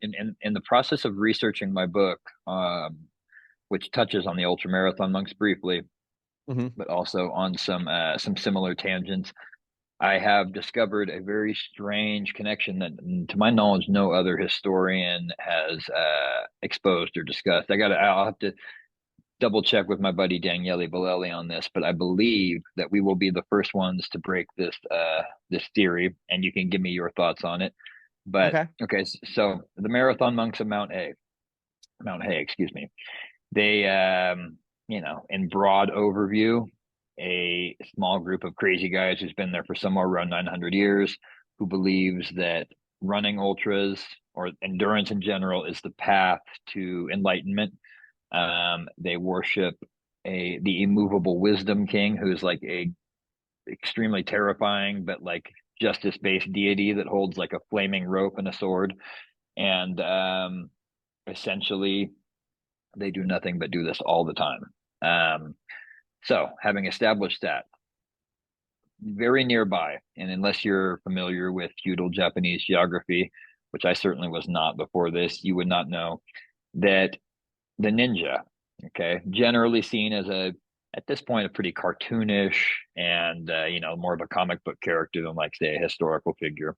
in the process of researching my book, which touches on the ultra marathon monks briefly, Hmm. but also on some similar tangents, I have discovered a very strange connection that, to my knowledge, no other historian has exposed or discussed. I'll have to double check with my buddy Daniele Bolelli on this, but I believe that we will be the first ones to break this theory, and you can give me your thoughts on it. But Okay. okay, so the Marathon Monks of Mount Hay, excuse me. They, in broad overview, a small group of crazy guys who's been there for somewhere around 900 years, who believes that running ultras or endurance in general is the path to enlightenment. They worship the immovable wisdom king, who's like a extremely terrifying but like justice-based deity that holds like a flaming rope and a sword. And essentially they do nothing but do this all the time. So having established that, very nearby, and unless you're familiar with feudal Japanese geography, which I certainly was not before this, you would not know that the ninja, okay, generally seen as at this point, a pretty cartoonish and, more of a comic book character than, like, say, a historical figure.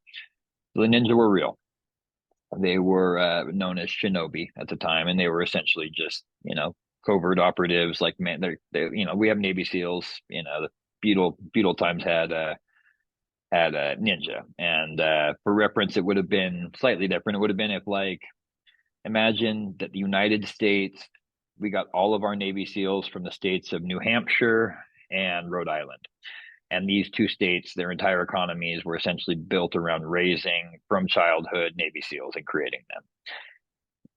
So the ninja were real. They were known as shinobi at the time, and they were essentially just, covert operatives. Like, man, we have Navy SEALs. The feudal times had a ninja, and for reference, it would have been slightly different. It would have been if, like, imagine that the United States, we got all of our Navy SEALs from the states of New Hampshire and Rhode Island. And these two states, their entire economies were essentially built around raising from childhood Navy SEALs and creating them.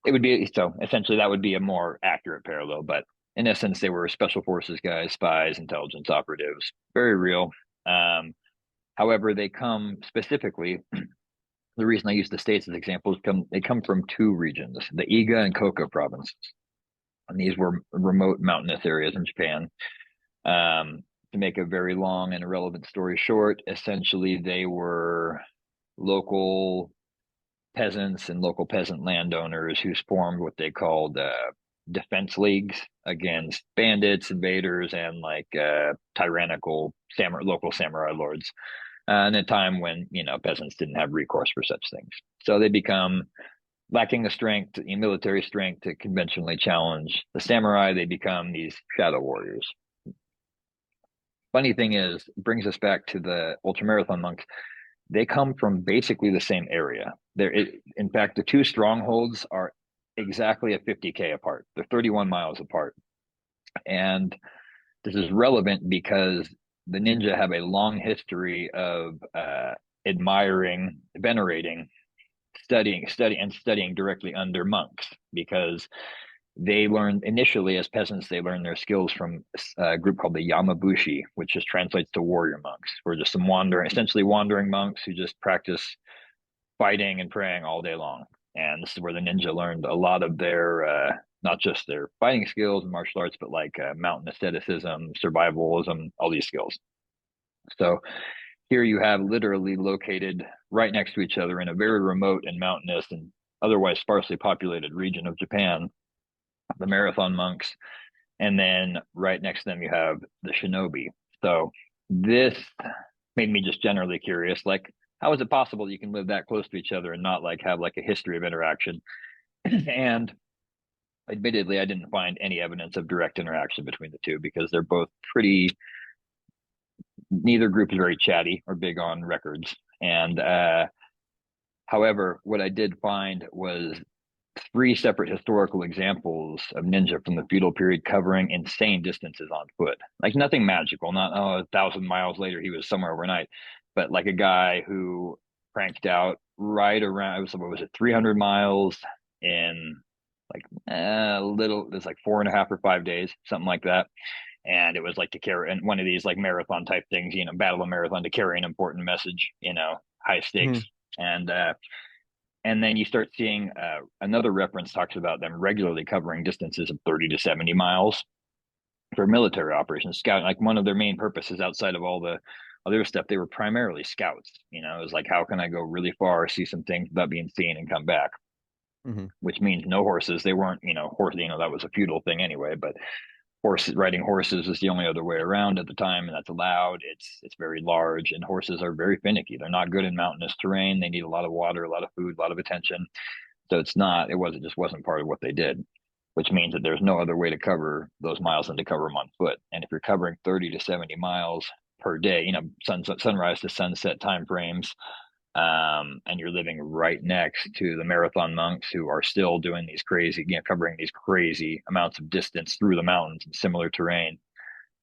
It would be so essentially that would be a more accurate parallel, but in essence, they were special forces guys, spies, intelligence operatives, very real. Um, However, they come specifically. The reason I use the states as examples they come from two regions, the Iga and Koka provinces, and these were remote mountainous areas in Japan. To make a very long and irrelevant story short, essentially they were local peasants and local peasant landowners who formed what they called defense leagues against bandits, invaders, and like tyrannical local samurai lords. In a time when peasants didn't have recourse for such things, so they become lacking the strength, military strength to conventionally challenge the samurai. They become these shadow warriors. Funny thing is, it brings us back to the ultramarathon monks. They come from basically the same area. In fact, the two strongholds are exactly a 50K apart. They're 31 miles apart. And this is relevant because the ninja have a long history of admiring, venerating, studying directly under monks, because they learned initially as peasants, they learned their skills from a group called the Yamabushi, which just translates to warrior monks. We're just some essentially wandering monks who just practice fighting and praying all day long. And this is where the ninja learned a lot of their, not just their fighting skills and martial arts, but like mountain asceticism, survivalism, all these skills. So here you have literally located right next to each other in a very remote and mountainous and otherwise sparsely populated region of Japan, the marathon monks. And then right next to them, you have the shinobi. So this made me just generally curious, like, how is it possible that you can live that close to each other and not like have like a history of interaction? And admittedly, I didn't find any evidence of direct interaction between the two, because they're both pretty, neither group is very chatty or big on records. And however, what I did find was three separate historical examples of ninja from the feudal period covering insane distances on foot. Like nothing magical, not, oh, 1,000 miles later he was somewhere overnight, but like a guy who cranked out right around, what was it, 300 miles in like a little, it's like 4.5 or 5 days, something like that. And it was like to carry, and one of these like marathon type things, battle of marathon, to carry an important message, high stakes. Hmm. And then you start seeing another reference talks about them regularly covering distances of 30 to 70 miles for military operations, scout. Like one of their main purposes outside of all the other stuff, they were primarily scouts. It was like, how can I go really far, see some things without being seen, and come back? Hmm. which means no horses. They weren't, horse, that was a feudal thing anyway, but horses, riding horses is the only other way around at the time, and that's allowed. It's very large, and horses are very finicky. They're not good in mountainous terrain. They need a lot of water, a lot of food, a lot of attention. So it wasn't part of what they did, which means that there's no other way to cover those miles than to cover them on foot. And if you're covering 30 to 70 miles per day, sunrise to sunset time frames, and you're living right next to the marathon monks who are still doing these crazy, covering these crazy amounts of distance through the mountains in similar terrain.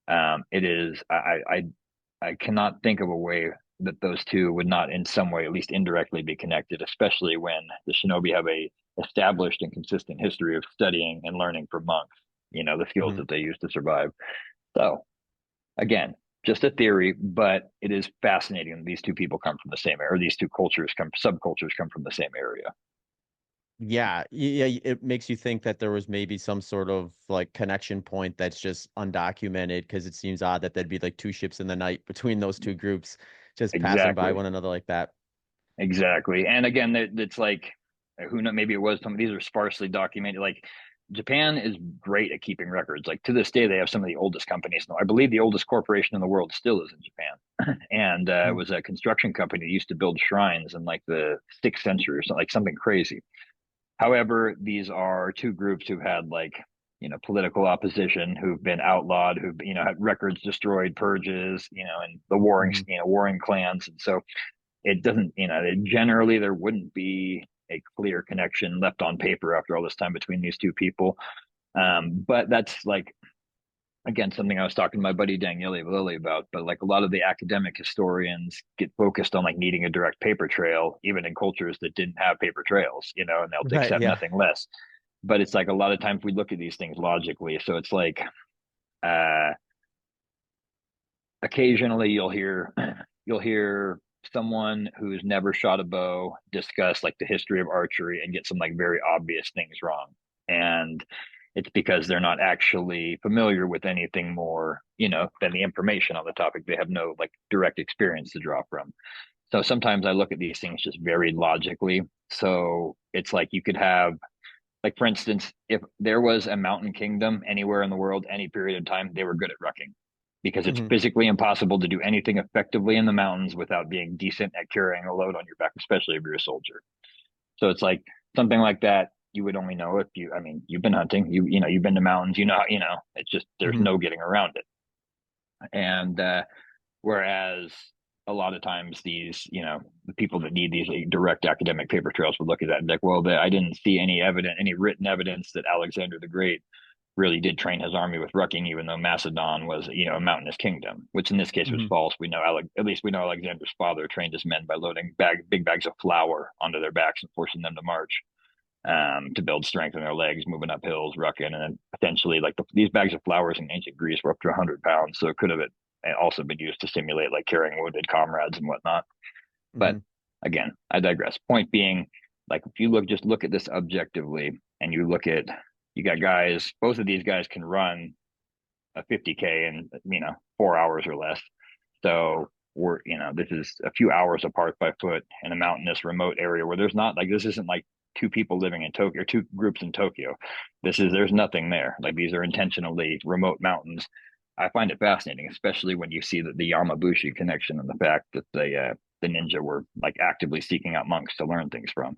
It is, I cannot think of a way that those two would not in some way, at least indirectly, be connected, especially when the Shinobi have a established and consistent history of studying and learning from monks, the skills Hmm. that they use to survive. So again, just a theory, but it is fascinating that these two people come from the same area, or these two subcultures come from the same area. Yeah, yeah, it makes you think that there was maybe some sort of like connection point that's just undocumented because it seems odd that there'd be like two ships in the night between those two groups just passing by Exactly. one another like that. Exactly. And again, it's like, who knows, maybe it was some of these are sparsely documented. Like Japan is great at keeping records. Like to this day, they have some of the oldest companies. I believe the oldest corporation in the world still is in Japan. And it Mhm. was a construction company that used to build shrines in like the sixth century or something, like something crazy. However, these are two groups who've had like, political opposition, who've been outlawed, who've, had records destroyed, purges, and the Mhm. warring clans. And so it doesn't, generally there wouldn't be a clear connection left on paper after all this time between these two people. But that's like, again, something I was talking to my buddy Daniele Lilly about. But like a lot of the academic historians get focused on like needing a direct paper trail, even in cultures that didn't have paper trails, and they'll Right, accept yeah. nothing less. But it's like a lot of times we look at these things logically. So it's like, uh, occasionally you'll hear someone who's never shot a bow discuss like the history of archery and get some like very obvious things wrong, and it's because they're not actually familiar with anything more than the information on the topic. They have no like direct experience to draw from. So sometimes I look at these things just very logically. So it's like you could have, like, for instance, if there was a mountain kingdom anywhere in the world, any period of time, they were good at rucking because it's Hmm. physically impossible to do anything effectively in the mountains without being decent at carrying a load on your back, especially if you're a soldier. So it's like something like that you would only know if I mean, you've been hunting, you've been to mountains, it's just there's Hmm. no getting around it. And whereas a lot of times the people that need these like, direct academic paper trails would look at that and be like, well, I didn't see any written evidence that Alexander the Great really did train his army with rucking, even though Macedon was, a mountainous kingdom, which in this case was Hmm. false. At least we know Alexander's father trained his men by loading big bags of flour onto their backs and forcing them to march, to build strength in their legs, moving up hills, rucking, and then potentially like these bags of flour in ancient Greece were up to 100 pounds, so it could have also been used to simulate like carrying wounded comrades and whatnot. But Hmm. again, I digress. Point being, like if you look at this objectively, and you got guys, both of these guys can run a 50K in 4 hours or less. So this is a few hours apart by foot in a mountainous remote area where this isn't like two people living in Tokyo or two groups in Tokyo. There's nothing there. Like these are intentionally remote mountains. I find it fascinating, especially when you see the Yamabushi connection and the fact that the ninja were like actively seeking out monks to learn things from.